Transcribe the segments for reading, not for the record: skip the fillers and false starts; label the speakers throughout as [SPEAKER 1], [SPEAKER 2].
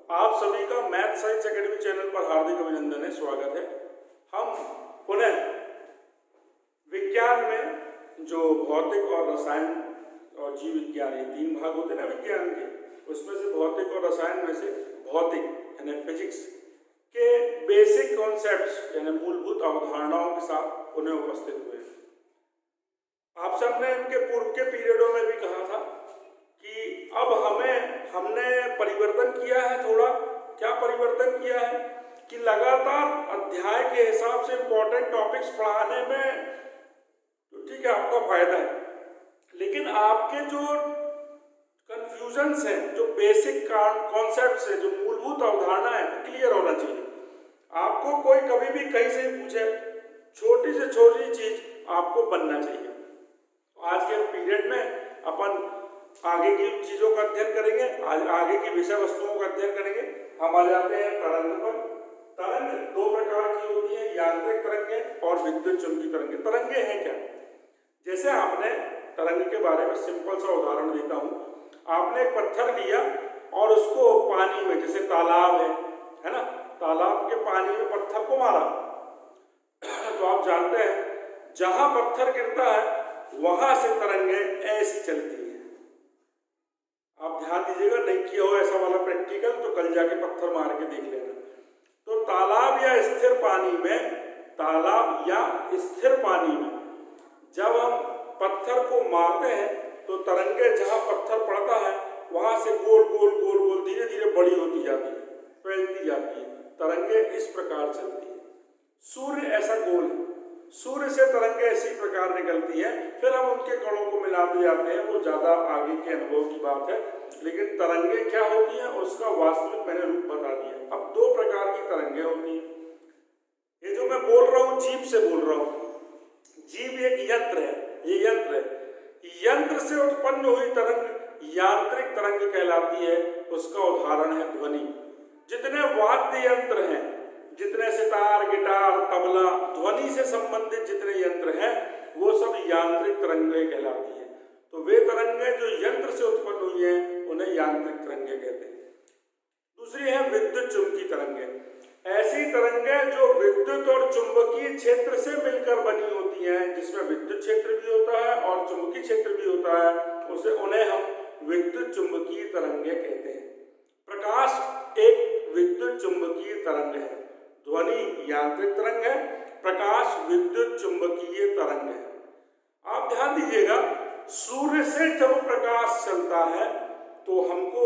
[SPEAKER 1] आप सभी का मैथ साइंस एकेडमी चैनल पर हार्दिक अभिनंदन है, स्वागत है। हम पुनः विज्ञान में जो भौतिक और रसायन और जीव विज्ञान, ये तीन भाग होते हैं ना विज्ञान के, उसमें से भौतिक और रसायन में से भौतिक यानी फिजिक्स के बेसिक कॉन्सेप्ट्स यानी मूलभूत अवधारणाओं के साथ उन्हें उपस्थित हुए। आप सबने इनके पूर्व के पीरियडों में भी कहा था कि अब हमने परिवर्तन किया है। थोड़ा क्या परिवर्तन किया है कि लगातार अध्याय के हिसाब से इंपॉर्टेंट टॉपिक्स पढ़ाने में तो ठीक है आपका फायदा है, लेकिन आपके जो कंफ्यूजन्स हैं, जो बेसिक कॉन्सेप्ट्स हैं, जो मूलभूत अवधारणा है, क्लियर होना चाहिए। आपको कोई कभी भी कहीं से पूछे, छोटी से छोटी चीज आपको बनना चाहिए। आज के पीरियड में अपन आगे की चीजों का अध्ययन करेंगे, आगे की विषय वस्तुओं का अध्ययन करेंगे। हम आ जाते हैं तरंग पर। तरंग दो प्रकार की होती है, यांत्रिक तरंगें और विद्युत चुंबकीय तरंगें। तरंगें हैं क्या? जैसे आपने तरंग के बारे में सिंपल सा उदाहरण देता हूं। आपने एक पत्थर लिया और उसको पानी में, जैसे तालाब है ना, तालाब के पानी में पत्थर को मारा तो आप जानते हैं जहां पत्थर गिरता है वहां से तरंगें ऐसी चलती है। आप ध्यान दीजिएगा, नहीं किया हो ऐसा वाला प्रैक्टिकल तो कल जाके पत्थर मार के देख लेना। तो तालाब या स्थिर पानी में जब हम पत्थर को मारते हैं तो तरंगे जहां पत्थर पड़ता है वहां से गोल गोल गोल गोल धीरे धीरे बड़ी होती जाती है, फैलती जाती है। तरंगे इस प्रकार चलती है। सूर्य ऐसा गोल है, सूर्य से तरंगे इसी प्रकार निकलती है। फिर हम उनके कणों को मिलाते जाते हैं, वो ज्यादा आगे के अनुभव की बात है, लेकिन तरंगे क्या होती हैं उसका वास्तविक मैंने रूप बता दिया। अब दो प्रकार की तरंगे होती हैं। ये जो मैं बोल रहा हूँ जीव से बोल रहा हूँ। जीव एक यंत्र है, ये यंत्र है। यंत्र से उत्पन्न हुई तरंग यांत्रिक तरंग कहलाती है। उसका उदाहरण है ध्वनि। जितने वाद्य यंत्र हैं, जितने सितार, गिटार, तबला, ध्वनि से संबंधित जितने यंत्र हैं वो सब यांत्रिक तरंगें कहलाती हैं। तो वे तरंगें जो यंत्र से उत्पन्न हुई हैं उन्हें यांत्रिक तरंगें कहते हैं। दूसरी है विद्युत चुंबकीय तरंगें। ऐसी तरंगें जो विद्युत और चुंबकीय क्षेत्र से मिलकर बनी होती हैं, जिसमें विद्युत क्षेत्र भी होता है और चुंबकीय क्षेत्र भी होता है, उन्हें हम विद्युत चुंबकीय तरंगें कहते हैं। प्रकाश एक विद्युत चुंबकीय तरंग है, ध्वनि यांत्रिक तरंग है, प्रकाश विद्युत चुंबकीय तरंग है। आप ध्यान दीजिएगा, सूर्य से जब प्रकाश चलता है तो हमको,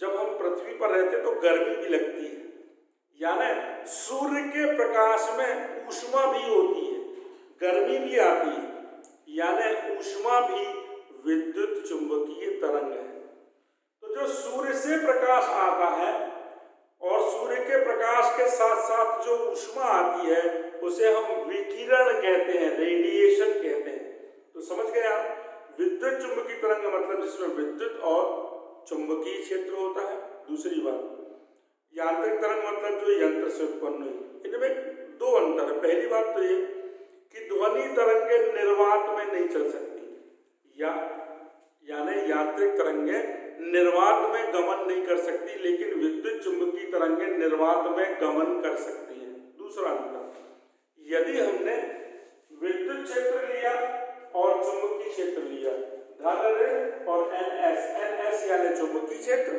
[SPEAKER 1] जब हम पृथ्वी पर रहते तो गर्मी भी लगती है, यानी सूर्य के प्रकाश में ऊष्मा भी होती है, गर्मी भी आती है, यानी ऊष्मा भी विद्युत चुंबकीय तरंग है। तो जो सूर्य से प्रकाश आता है और सूर्य के प्रकाश के साथ साथ जो ऊष्मा आती है उसे हम विकिरण कहते हैं, रेडिएशन कहते हैं। तो समझ गए आप, विद्युत चुंबकीय तरंग का मतलब जिसमें विद्युत और चुंबकीय क्षेत्र होता है। दूसरी बात, यांत्रिक तरंग मतलब जो यंत्र से उत्पन्न हुई। इनमें दो अंतर है। पहली बात तो ये कि ध्वनि तरंगें निर्वात में नहीं चल सकती, यानी यांत्रिक तरंगें निर्वात में गमन नहीं कर सकती, लेकिन विद्युत चुंबकीय तरंगें निर्वात में गमन कर सकती हैं। दूसरा अंतर, यदि हमने विद्युत क्षेत्र लिया और चुंबकीय क्षेत्र लिया, धन ऋण और NS यानी चुंबकीय क्षेत्र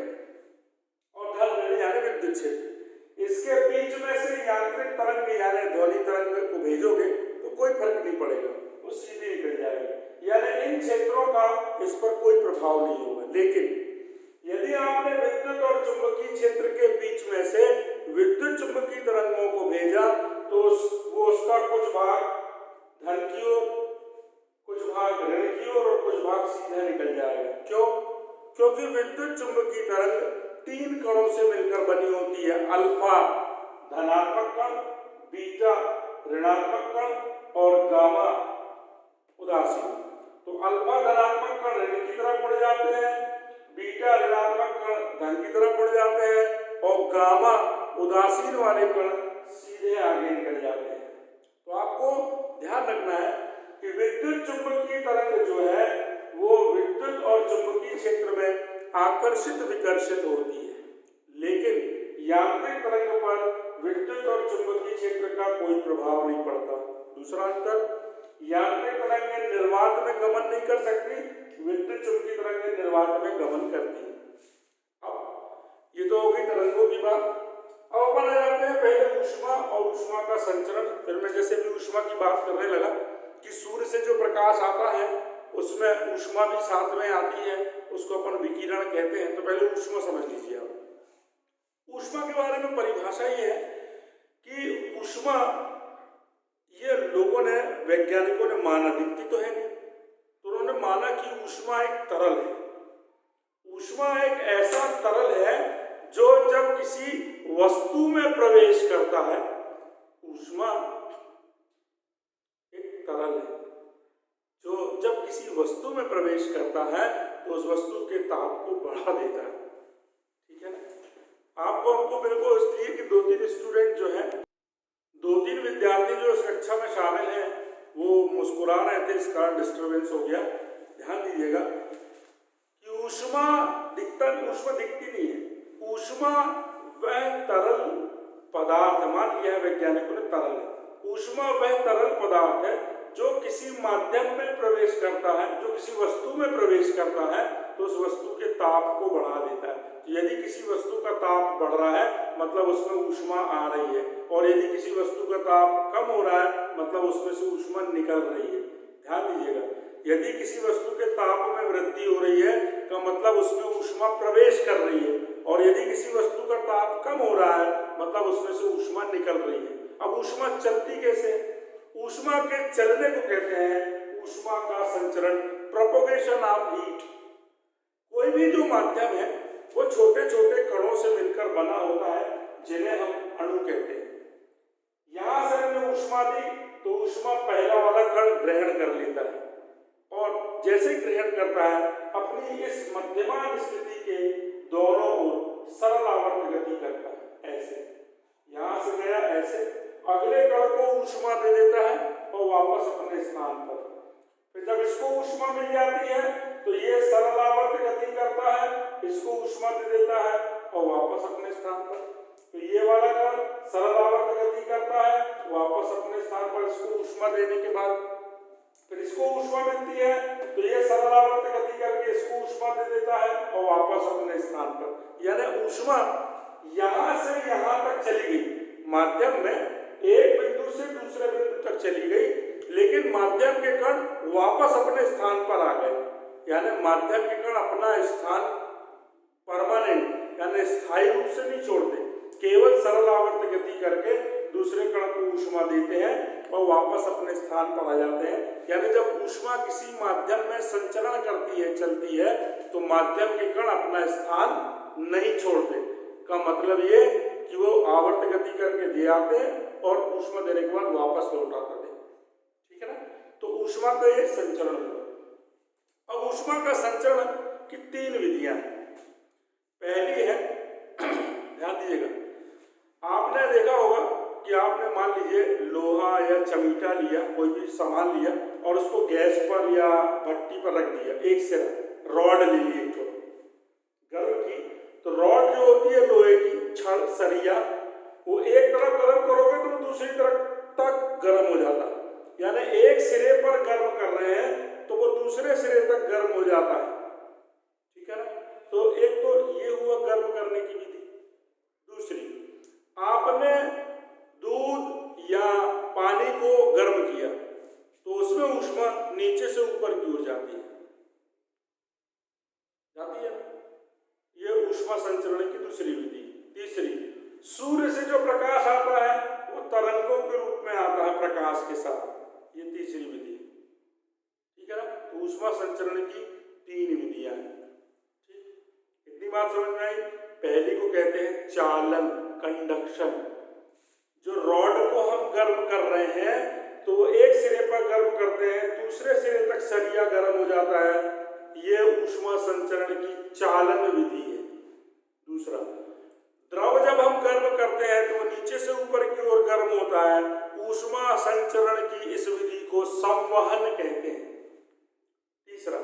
[SPEAKER 1] और धन ऋण यानी विद्युत क्षेत्र, इसके बीच में से यांत्रिक तरंग यानी ध्वनि तरंग को भेजोगे तो कोई फर्क नहीं पड़ेगा, वो सीधे निकल जाएगी, यानी इन क्षेत्रों का इस पर कोई प्रभाव नहीं होगा। लेकिन यदि आपने विद्युत और चुंबकीय क्षेत्र के बीच में से विद्युत चुंबकीय तरंगों को भेजा तो वो उसका कुछ भाग धन की ओर, कुछ भाग ऋण की ओर और कुछ भाग सीधे निकल जाएगा। क्यों? क्योंकि विद्युत चुंबकीय तरंग तीन कणों से मिलकर बनी होती है, अल्फा धनात्मक कण, बीटा ऋणात्मक कण और गामा उदासीन। तो अल्फा धनात्मक कण ऋण की तरफ मुड़ जाते हैं, बीटा ऋणात्मक कण धन की तरफ मुड़ जाते हैं और गामा उदासीन वाले कण सीधे आगे निकल जाते हैं। तो आपको ध्यान रखना है कि विद्युत चुंबकीय तरंग जो है वो विद्युत और चुंबकीय क्षेत्र में आकर्षित विकर्षित होती है, लेकिन क्षेत्र का कोई प्रभाव नहीं पड़ता। दूसरा अंतर, यांत्रिक तरंगें निर्वात में गमन नहीं कर सकती, विद्युत चुंबकीय तरंगें निर्वात में गमन करती हैं। अब ये तो हो गई तरंगों की बात। अब अपन आ जाते हैं पहले ऊष्मा और ऊष्मा का संचरण। फिर मैं जैसे भी ऊष्मा की बात करने लगा कि सूर्य से जो प्रकाश आता है उसमें ऊष्मा भी साथ में आती है, उसको अपन विकिरण कहते हैं। तो पहले ऊष्मा समझ लीजिए आप। ऊष्मा के बारे में परिभाषा ये है कि ऊष्मा, ये लोगों ने, वैज्ञानिकों ने माना, दिखती तो है नहीं, तो उन्होंने माना कि ऊष्मा एक तरल है। ऊष्मा एक ऐसा तरल है जो जब किसी वस्तु में प्रवेश करता है, ऊष्मा एक तरल है जो जब किसी वस्तु में प्रवेश करता है तो उस वस्तु के ताप को बढ़ा देता है। ठीक है ना। आपको हमको बिल्कुल इसलिए कि 2-3 स्टूडेंट जो है, 2-3 विद्यार्थी जो इस कक्षा में शामिल हैं वो मुस्कुरा रहे थे, इस कारण डिस्टर्बेंस हो गया। ध्यान दीजिएगा कि ऊष्मा दिखती नहीं है। ऊष्मा वह तरल पदार्थ, मान लिया है वैज्ञानिकों ने तरल है, ऊष्मा वह तरल पदार्थ है जो किसी माध्यम में प्रवेश करता है, जो किसी वस्तु में प्रवेश करता है तो उस वस्तु के ताप को बढ़ा देता है। तो यदि किसी वस्तु का ताप बढ़ रहा है मतलब उसमें ऊष्मा आ रही है, और यदि किसी वस्तु का ताप कम हो रहा है मतलब उसमें से ऊष्मा निकल रही है। ध्यान दीजिएगा, यदि किसी वस्तु के ताप में वृद्धि हो रही है का मतलब उसमें ऊष्मा प्रवेश कर रही है, और यदि किसी वस्तु का ताप कम हो रहा है मतलब उसमें से ऊष्मा निकल रही है। अब ऊष्मा चलती कैसे है? ऊष्मा के चलने को कहते हैं ऊष्मा का संचरण, प्रोपोगेशन ऑफ हीट। कोई भी जो माध्यम है वो छोटे छोटे कणों से मिलकर बना होता है जिन्हें हम अणु कहते हैं। यहां से हमने ऊष्मा दी तो ऊष्मा पहला वाला कण ग्रहण कर लेता है, और जैसे ग्रहण करता है अपनी इस मध्यमान स्थिति के दोनों ओर सरल आवर्त गति करता है। ऐसे यहां से गया, ऐसे अगले कण को ऊष्मा दे देता है और वापस अपने स्थान पर। फिर जब इसको ऊष्मा मिल जाती है तो ये सरल आवर्त गति करता है, इसको ऊष्मा दे देता है और वापस अपने स्थान पर। तो ये वाला कण सरल आवर्त गति करता है, वापस अपने स्थान पर, इसको ऊष्मा देने के बाद फिर इसको ऊष्मा मिलती है तो ये सरल आवर्त गति करके इसको ऊष्मा दे देता है और वापस अपने स्थान पर। यानी ऊष्मा यहां से यहां तक चली गई, माध्यम में एक बिंदु से दूसरे बिंदु तक चली गई, लेकिन माध्यम के कण वापस अपने स्थान पर आ गए। यानी माध्यम के कण अपना स्थान परमानेंट यानी स्थायी रूप से नहीं छोड़ते, केवल सरल आवर्त गति करके दूसरे कण को ऊष्मा देते हैं और वापस अपने स्थान पर आ जाते हैं। यानी जब ऊष्मा किसी माध्यम में संचरण करती है, चलती है, तो माध्यम के कण अपना स्थान नहीं छोड़ते। का मतलब ये कि वो आवर्त गति करके दे आते हैं और ऊष्मा देने के बाद वापस लौट आते हैं। ठीक है ना। तो ऊष्मा का ये संचरण हुआ। अब ऊष्मा का संचरण की 3 विधियां हैं। पहली है, ध्यान दीजिएगा, आपने देखा होगा कि आपने मान लीजिए लोहा या चमीटा लिया, कोई भी सामान लिया और उसको गैस पर या भट्टी पर रख दिया, एक से रॉड ले ली एक गर्म की, तो रॉड जो होती है लोहे की, छड़ सरिया, वो एक तरफ गर्म करोगे तो दूसरी तरफ तक गर्म हो जाता है। यानी एक सिरे पर गर्म कर रहे हैं तो वो दूसरे सिरे तक गर्म हो जाता है। ठीक है ना। तो एक तो ये हुआ गर्म करने की विधि। दूसरी, आपने दूध या पानी को गर्म किया तो उसमें ऊष्मा नीचे से ऊपर की ओर जाती है ये ऊष्मा संचरण की दूसरी विधि। तीसरी, सूर्य से जो प्रकाश आता है वो तरंगों के रूप में आता है प्रकाश के साथ, ये तीसरी विधि। ठीक है ना। तो ऊष्मा संचरण की 3 विधियां हैं। ठीक, इतनी बात समझ में आई। पहली को कहते हैं चालन, कंडक्शन। जो रॉड को हम गर्म कर रहे हैं तो वो एक सिरे पर गर्म करते हैं, दूसरे सिरे तक सरिया गर्म हो जाता है, ये ऊष्मा संचरण की चालन विधि है। दूसरा, द्रव जब हम गर्म करते हैं तो वो नीचे से ऊपर की ओर गर्म होता है, ऊष्मा संचरण की इस विधि को संवहन कहते हैं। तीसरा,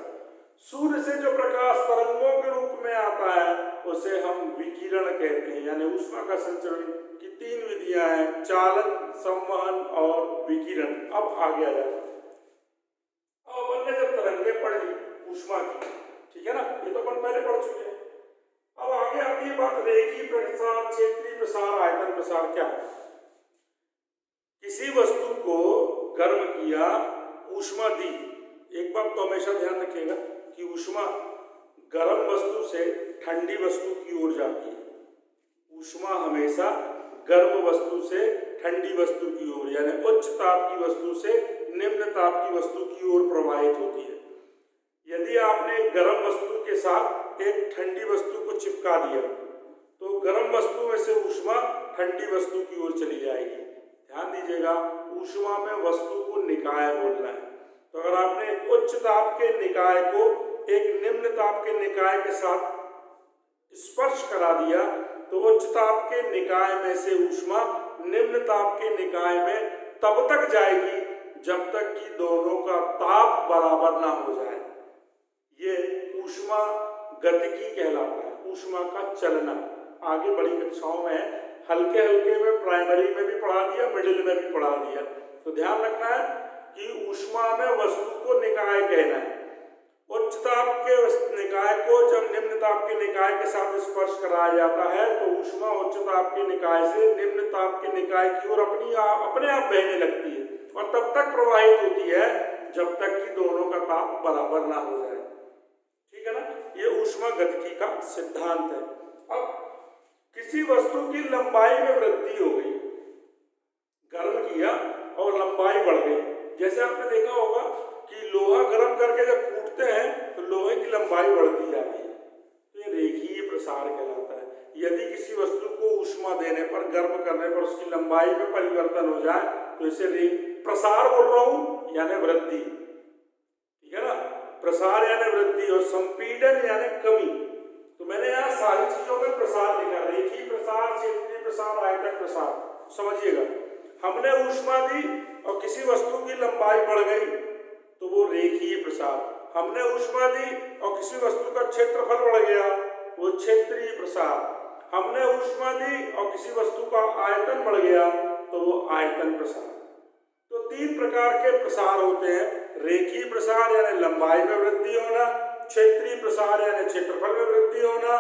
[SPEAKER 1] सूर्य से जो प्रकाश तरंगों के रूप में आता है उस उसे हम विकिरण कहते हैं। यानी ऊष्मा का संचरण की 3 विधियां हैं, चालन, संवहन और विकिरण। अब आगे आ जाए, अब अपन ने जब तरंगे पढ़ ली ऊष्मा की, ठीक है ना, ये तो अपन पहले पढ़ चुके हैं। अब आगे आती है बात रेखीय प्रसार, क्षेत्रीय प्रसार, आयतन प्रसार क्या है। किसी वस्तु को गर्म किया, ऊष्मा दी। एक बात तो हमेशा ध्यान रखिएगा कि ऊष्मा गर्म वस्तु से ठंडी वस्तु की ओर जाती है। ऊष्मा हमेशा गर्म वस्तु से ठंडी वस्तु की ओर, यानी उच्च ताप की वस्तु से निम्न ताप की वस्तु की ओर प्रवाहित होती है। यदि आपने गर्म वस्तु के साथ एक ठंडी वस्तु को चिपका दिया तो गर्म वस्तु में से ऊष्मा ठंडी वस्तु की ओर चली जाएगी। ध्यान दीजिएगा, ऊष्मा में वस्तु को निकाय बोलना है। तो अगर आपने एक उच्च ताप के निकाय को एक निम्न ताप के निकाय के साथ स्पर्श करा दिया तो उच्च ताप के निकाय में से ऊष्मा निम्न ताप के निकाय में तब तक जाएगी जब तक कि दोनों का ताप बराबर ना हो जाए। ये ऊष्मा गतिकी कहलाता है, ऊष्मा का चलना। आगे बड़ी कक्षाओं में हल्के हल्के में प्राइमरी में भी पढ़ा दिया, मिडिल में भी पढ़ा दिया। तो ध्यान रखना है कि ऊष्मा में वस्तु को निकाय कहना है। उच्च ताप के निकाय को जब निम्न ताप के निकाय के साथ स्पर्श कराया जाता है तो ऊष्मा उच्च ताप के निकाय से निम्न ताप के निकाय की ओर अपने आप बहने लगती है और तब तक प्रवाहित होती है जब तक कि दोनों का ताप बराबर ना हो जाए। ठीक है ना, ये ऊष्मा गतिकी का सिद्धांत है। अब किसी वस्तु की लंबाई में वृद्धि हो गई, गर्म किया और लंबाई बढ़ गई। जैसे आपने देखा होगा कि लोहा गर्म करके जब कूटते हैं तो लोहे की लंबाई बढ़ती जाती है, तो ये रेखीय प्रसार कहलाता है। यदि किसी वस्तु को ऊष्मा देने पर, गर्म करने पर उसकी लंबाई में परिवर्तन हो जाए तो इसे प्रसार बोल रहा हूं, यानी वृद्धि। ठीक है ना, प्रसार यानी वृद्धि और संपीड़न यानी कमी। तो मैंने यहाँ सारी चीजों में प्रसार लिखा, रेखीय प्रसार, क्षेत्रीय प्रसार, आयतन प्रसार। समझिएगा, हमने ऊष्मा दी और किसी वस्तु की लंबाई बढ़ गई तो वो रेखीय प्रसार। हमने ऊष्मा दी और किसी वस्तु का क्षेत्रफल बढ़ गया, वो क्षेत्रीय प्रसार। हमने ऊष्मा दी और किसी वस्तु का आयतन बढ़ गया तो वो आयतन प्रसार। तो 3 प्रकार के प्रसार होते हैं, रेखीय प्रसार यानी लंबाई में वृद्धि होना, क्षेत्रीय प्रसार यानी क्षेत्रफल में वृद्धि होना,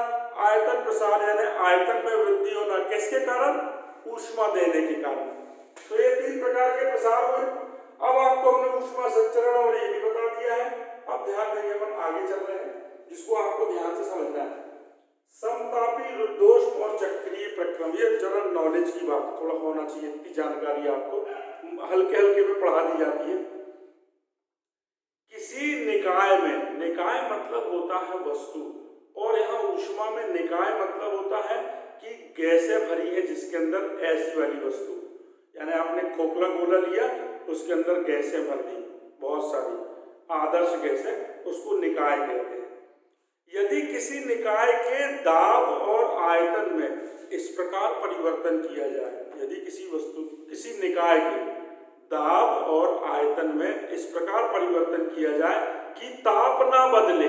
[SPEAKER 1] आयतन प्रसार यानी आयतन में वृद्धि होना। किसके कारण? ऊष्मा देने के कारण। तो ये 3 प्रकार के प्रसार हुए। अब आपको हमने ऊष्मा संचरण और ये भी बता दिया है। अब ध्यान देंगे, अपन आगे चल रहे हैं जिसको आपको ध्यान से समझना है। समतापी, रुद्धोष्म और चक्रीय प्रक्रम, ये जनरल नॉलेज की बात थोड़ा होना चाहिए, इतनी जानकारी आपको हल्के हल्के में पढ़ा दी जाती है। किसी निकाय में, निकाय मतलब होता है वस्तु, और यहाँ ऊष्मा में निकाय मतलब होता है कि गैसें भरी है जिसके अंदर ऐसी वाली वस्तु, यानी आपने खोखला गोला लिया उसके अंदर गैसें भर दी, बहुत सारी आदर्श गैसें, उसको निकाय कहते हैं। यदि किसी निकाय के दाब और आयतन में इस प्रकार परिवर्तन किया जाए, यदि किसी निकाय के दाब और आयतन में इस प्रकार परिवर्तन किया जाए कि ताप ना बदले,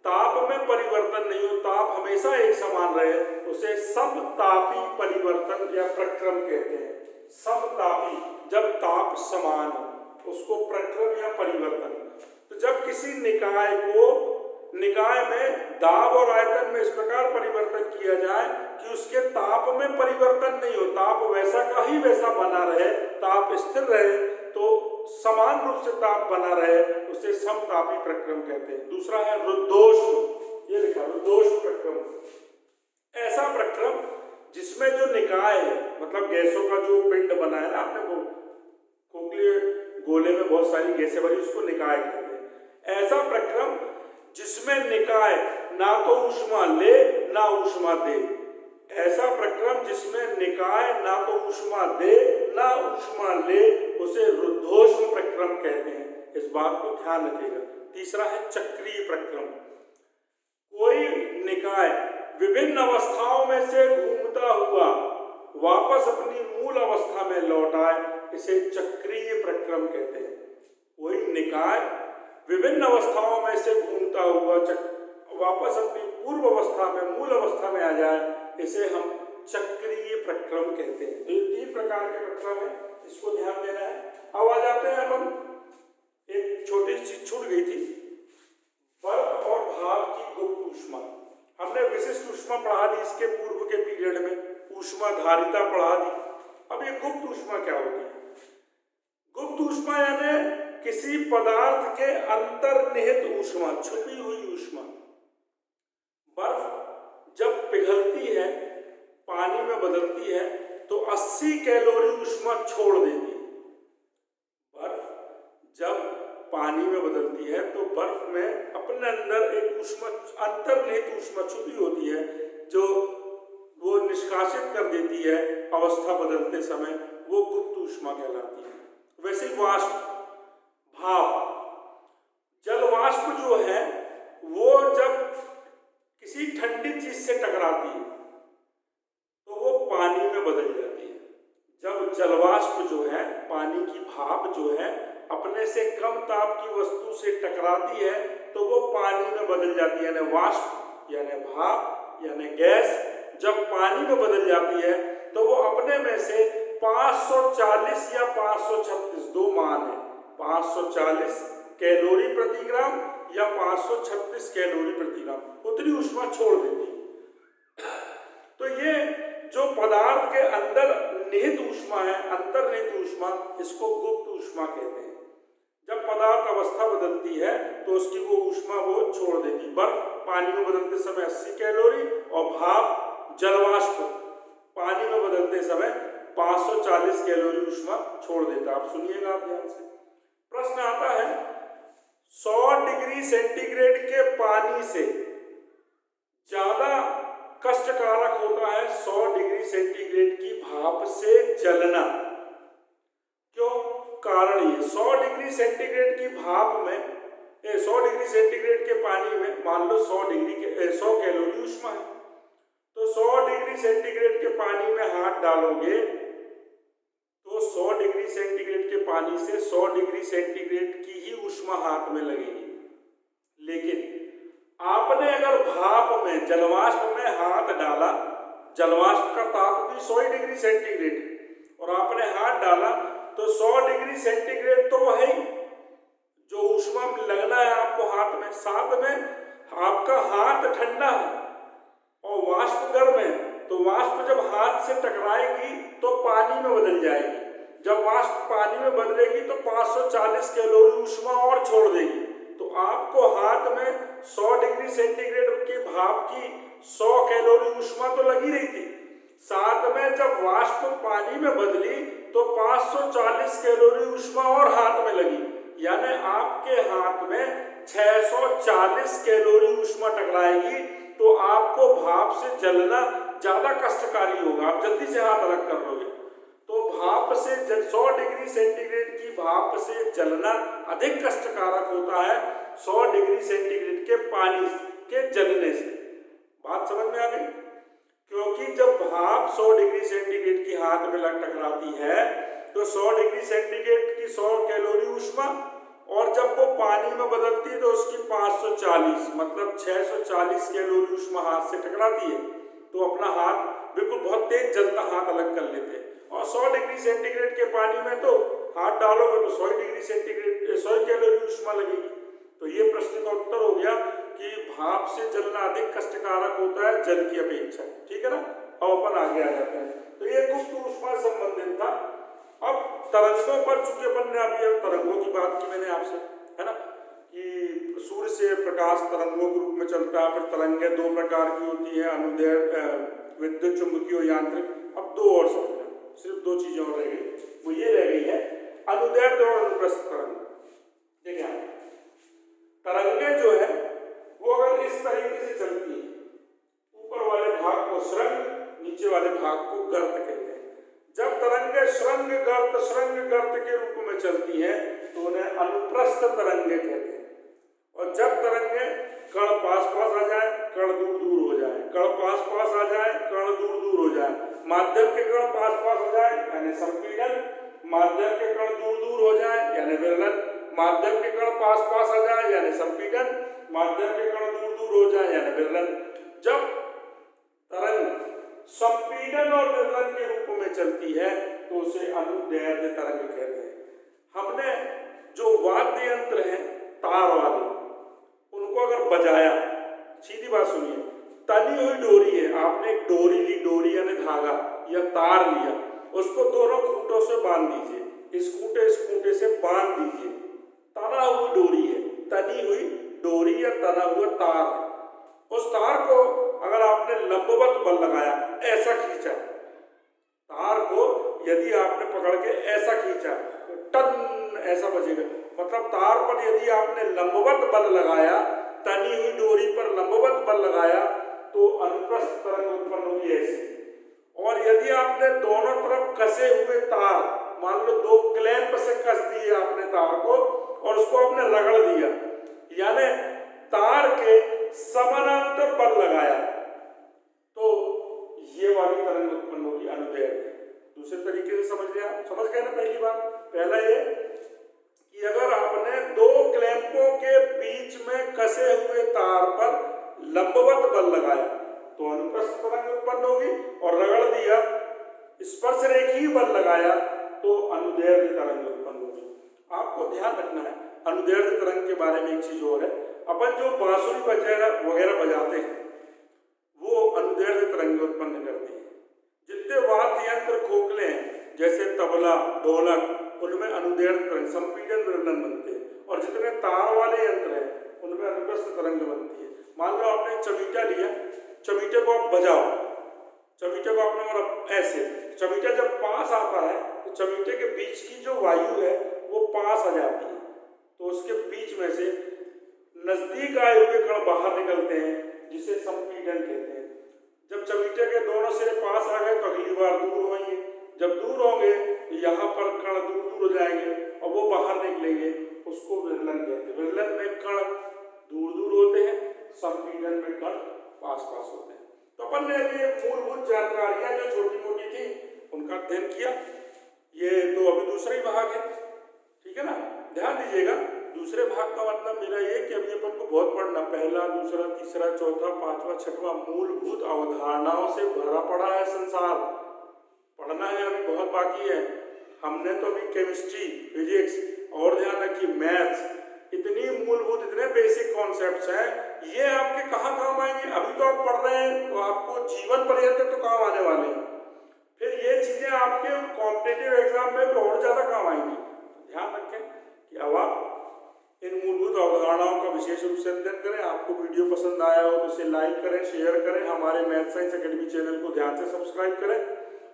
[SPEAKER 1] ताप में परिवर्तन नहीं हो, ताप हमेशा एक समान रहे, उसे समतापी परिवर्तन या प्रक्रम कहते हैं। समतापी, जब ताप समान हो उसको प्रक्रम या परिवर्तन। तो जब किसी निकाय में दाब और आयतन में इस प्रकार परिवर्तन किया जाए कि उसके ताप में परिवर्तन नहीं हो, ताप वैसा का ही वैसा बना रहे, ताप स्थिर रहे, तो समान रूप से ताप बना रहे, उसे समतापी प्रक्रम कहते हैं। दूसरा है रुद्धोष्म, ये लिखा रुद्धोष्म प्रक्रम। ऐसा प्रक्रम जिसमें जो निकाय है, मतलब गैसों का जो पिंड बना है ना, आपने खोखले गोले में बहुत सारी गैसें भरी, उसको निकाय कहते हैं। ऐसा प्रक्रम जिसमें निकाय ना तो ऊष्मा ले ना ऊष्मा दे, ऐसा प्रक्रम जिसमें निकाय ना तो ऊष्मा दे ना ऊष्मा ले, उसे रुद्धोष्म प्रक्रम कहते हैं। इस बात को ध्यान रखिएगा। तीसरा है चक्रीय प्रक्रम। कोई निकाय विभिन्न अवस्थाओं में से घूमता हुआ वापस अपनी मूल अवस्था में लौट आए, इसे चक्रीय प्रक्रम कहते हैं। कोई निकाय विभिन्न अवस्थाओं में से घूमता हुआ वापस अपनी पूर्व अवस्था में, मूल अवस्था में आ जाए, इसे हम चक्रीय प्रक्रम कहते हैं। तो ये 3 प्रकार के प्रक्रम है, इसको ध्यान देना है। अब आ जाते हैं अपन, एक छोटी सी छूट गई थी, बर्फ और भाप की गुप्त ऊष्मा। हमने विशिष्ट ऊष्मा पढ़ा दी इसके पूर्व के पीरियड में, ऊष्मा धारिता पढ़ा दी। अब ये गुप्त ऊष्मा क्या होती है? गुप्त ऊष्मा यानी किसी पदार्थ के अंतर्निहित ऊष्मा, छुपी हुई ऊष्मा। बर्फ जब पिघलती है, पानी में बदलती है, तो 80 कैलोरी ऊष्मा छोड़ देती है। बर्फ जब पानी में बदलती है तो बर्फ में अपने अंदर एक ऊष्मा, अंतर्निहित ऊष्मा छुपी होती है, जो वो निष्कासित कर देती है अवस्था बदलते समय, वो गुप्त ऊष्मा कहलाती है। वैसे वाष्प, भाप, जल वाष्प जो है वो जब किसी ठंडी चीज से टकराती है तो वो पानी में बदल जाती है। जब जलवाष्प जो है, पानी की भाप जो है, अपने से कम ताप की वस्तु से टकराती है तो वो पानी में बदल जाती है। यानी वाष्प यानी भाप यानी गैस जब पानी में बदल जाती है तो वो अपने में से 540 या 536, 2 मान है, 540 कैलोरी प्रति ग्राम या 536 कैलोरी प्रति ग्राम, उतनी ऊष्मा छोड़ देती है। तो ये जो पदार्थ के अंदर निहित ऊष्मा है, अंतर्निहित ऊष्मा, इसको गुप्त ऊष्मा कहते हैं। जब पदार्थ अवस्था बदलती है तो उसकी वो ऊष्मा वो छोड़ देती। बर्फ पानी में बदलते समय 80 कैलोरी और भाप, जलवाष्प पानी में बदलते समय 540 कैलोरी ऊष्मा छोड़ देता। आप सुनिएगा आप ध्यान से। प्रश्न आता है, 100 डिग्री सेंटीग्रेड के पानी से ज्यादा कष्टकारक होता है 100 डिग्री सेंटीग्रेड की भाप से जलना। क्यों? कारण ये, 100 डिग्री सेंटीग्रेड की भाप में, 100 डिग्री सेंटीग्रेड के पानी में मान लो 100 कैलोरी ऊष्मा है, तो 100 डिग्री सेंटीग्रेड के पानी में हाथ डालोगे तो 100 डिग्री सेंटीग्रेड के पानी से 100 डिग्री सेंटीग्रेड की ही ऊष्मा हाथ में लगेगी। लेकिन आपने अगर भाप में, जलवाष्प में हाथ डाला, जलवाष्प का ताप भी 100 डिग्री सेंटीग्रेड है, और आपने हाथ डाला तो 100 डिग्री सेंटीग्रेड तो है ही, जो ऊष्मा लगना है आपको हाथ में, साथ में आपका हाथ ठंडा है और वाष्प गर्म है, तो वाष्प जब हाथ से टकराएगी तो पानी में बदल जाएगी। जब वाष्प पानी में बदलेगी तो 540 कैलोरी ऊष्मा और छोड़ देगी। तो आपको हाथ में 100 डिग्री सेंटीग्रेड की भाप की 100 कैलोरी ऊष्मा तो लगी रही थी, साथ में जब वाष्प पानी में बदली तो 540 कैलोरी ऊष्मा और हाथ में लगी। यानी आपके हाथ में 640 कैलोरी ऊष्मा टकराएगी, तो आपको भाप से जलना ज्यादा कष्टकारी होगा, आप जल्दी से हाथ अलग कर लोगे। तो भाप से 100 डिग्री सेंटीग्रेड की भाप से जलना अधिक कष्टकारक होता है 100 डिग्री सेंटीग्रेड के पानी के जलने से। बात समझ में आ गई? क्योंकि जब भाप 100 डिग्री सेंटीग्रेड की हाथ में लग टकराती है तो 100 डिग्री सेंटीग्रेड की 100 कैलोरी ऊष्मा, और जब वो पानी में बदलती है तो उसकी 540 मतलब 640 कैलोरी ऊष्मा हाथ से टकराती है, तो अपना हाथ बिल्कुल बहुत तेज जलता हाथ अलग कर लेते हैं। और 100 डिग्री सेंटीग्रेड के पानी में तो हाथ डालोगे तो 100 डिग्री सेंटीग्रेड 100 कैलोरी ऊष्मा लगेगी। तो ये प्रश्न का उत्तर हो गया कि भाप से जलना अधिक कष्टकारक होता है जल की अपेक्षा। ठीक है ना? अब अपन आगे आ जाते हैं। तो ये गुप्त ऊष्मा संबंधित था। अब तरंगों पर, चूंकि अपन ने अभी तरंगों की बात की मैंने आपसे, है ना, कि सूर्य से प्रकाश तरंगों के रूप में चलता है। फिर तरंगें 2 प्रकार की होती है, अनुदैर्घ्य, विद्युत चुंबकीय और यांत्रिक। अब 2 और समझना, सिर्फ 2 चीजें और रह गई, वो ये रह गई है अनुदैर्घ्य और अनुप्रस्थ तरंग। देखिए तरंगे जो है वो अगर इस तरीके से चलती है, ऊपर वाले भाग को श्रृंग, नीचे वाले भाग को गर्त कहते हैं। जब तरंगे श्रृंग गर्त के रूप में चलती है तो उन्हें अनुप्रस्थ तरंगे कहते हैं। और जब तरंगे कण पास आ जाए, कण दूर हो जाए, कण पास आ जाए, कण दूर हो जाए, माध्यम के कण पास हो जाए यानी संपीड़न, माध्यम के कण दूर हो जाए यानी विलयन, माध्यम के कण पास आ जाए यानी संपीड़न, माध्यम के कण दूर दूर हो जाए यानी विरलन। जब तरंग संपीड़न और विरलन के रूप में चलती है तो उसे अनुदैर्ध्य तरंग कहते हैं। हमने जो वाद्य यंत्र हैं तार वाले, उनको अगर बजाया, सीधी बात सुनिए, तनी हुई डोरी है, आपने एक डोरी ली, डोरी यानी धागा या तार लिया, उसको दोनों खूंटों से बांध दीजिए, इस खूंटे से बांध दीजिए, तना हुई डोरी है, तनी हुई डोरी या तना हुआ तार है। उस तार को अगर आपने लंबवत बल लगाया, ऐसा खींचा, तार को यदि आपने पकड़ के ऐसा खींचा तो टन ऐसा बजेगा। मतलब तार पर यदि आपने लंबवत बल लगाया, तनी हुई डोरी पर लंबवत बल लगाया तो अनुप्रस्थ तरंग उत्पन्न होगी ऐसी। और यदि आपने दोनों तरफ कसे हुए तार, मान लो 2 क्लैंप से कस दिए आपने तार को और उसको आपने रगड़ दिया, यानी तार के समानांतर बल लगाया, तो ये वाली तरंग उत्पन्न होगी अनुदैर्ध्य। दूसरे तरीके से समझ लिया, समझ गए ना। पहली बात, पहला ये कि अगर आपने 2 क्लैंपों के बीच में कसे हुए तार पर लंबवत बल लगाया तो अनुप्रस्थ तरंग उत्पन्न होगी, और रगड़ दिया, स्पर्श रेखीय बल लगाया तो अनुदैर्ध्य तरंग उत्पन्न होगी। आपको ध्यान रखना है अनुदैर्ध्य तरंग के बारे में एक चीज और है, अपन जो बांसुरी वगैरह बजाते हैं वो अनुदैर्ध्य तरंग उत्पन्न करते हैं। जितने वाद्य यंत्र खोखले हैं जैसे तबला, ढोलक, उनमें अनुदैर्ध्य तरंग संपीड़न विरलन बनते हैं, और जितने तार वाले यंत्र हैं उनमें अनुप्रस्थ तरंग बनती है। मान लो आपने चमीटा लिया, चमीटे को आप बजाओ, चमीटे को आपने मतलब ऐसे, चमीटा जब पास आता है तो चमीटे के बीच की जो वायु है वो पास आ जाती है, तो उसके बीच में से नजदीक आए हुए कण बाहर निकलते हैं, जिसे संपीड़न कहते हैं। जब चमीटे के दोनों सिरे पास आ गए तो अगली बार दूर होंगे, जब दूर होंगे तो यहाँ पर कण दूर दूर हो जाएंगे और वो बाहर निकलेंगे, उसको विरलन कहते हैं। विरलन में कण दूर दूर होते हैं, संपीड़न में कण पास पास होते हैं। तो अपन ने ये मूलभूत जानकारियां जो छोटी मोटी थी उनका अध्ययन किया। ये तो अभी दूसरा ही भाग है, ठीक है ना। ध्यान दीजिएगा, दूसरे भाग का मतलब मेरा ये कि अभी अपन को बहुत पढ़ना, पहला, दूसरा, तीसरा, चौथा, पांचवा, छठवां मूलभूत अवधारणाओं से भरा पड़ा है संसार, पढ़ना है, अभी बहुत बाकी है। हमने तो अभी केमिस्ट्री, फिजिक्स और ध्यान रखिए मैथ्स, इतनी मूलभूत, इतने बेसिक कॉन्सेप्ट्स हैं, ये आपके कहाँ काम आएंगे। अभी तो आप पढ़ रहे हैं तो आपको जीवन पर्यंत तो काम आने वाले हैं, फिर ये चीजें आपके कॉम्पिटिटिव एग्जाम में भी और ज्यादा काम आएंगी। ध्यान रखें कि अब आप इन मूलभूत अवधारणाओं का विशेष रूप से अध्ययन करें। आपको वीडियो पसंद आया हो तो इसे लाइक करें, शेयर करें, हमारे मैथ साइंस एकेडमी चैनल को ध्यान से सब्सक्राइब करें,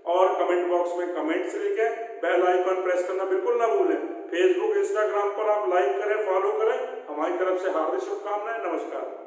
[SPEAKER 1] और कमेंट बॉक्स में कमेंट्स लिखें, बेल आइकन प्रेस करना बिल्कुल ना भूलें। फेसबुक, इंस्टाग्राम पर आप लाइक करें, फॉलो करें। हमारी तरफ से हार्दिक शुभकामनाएं। नमस्कार।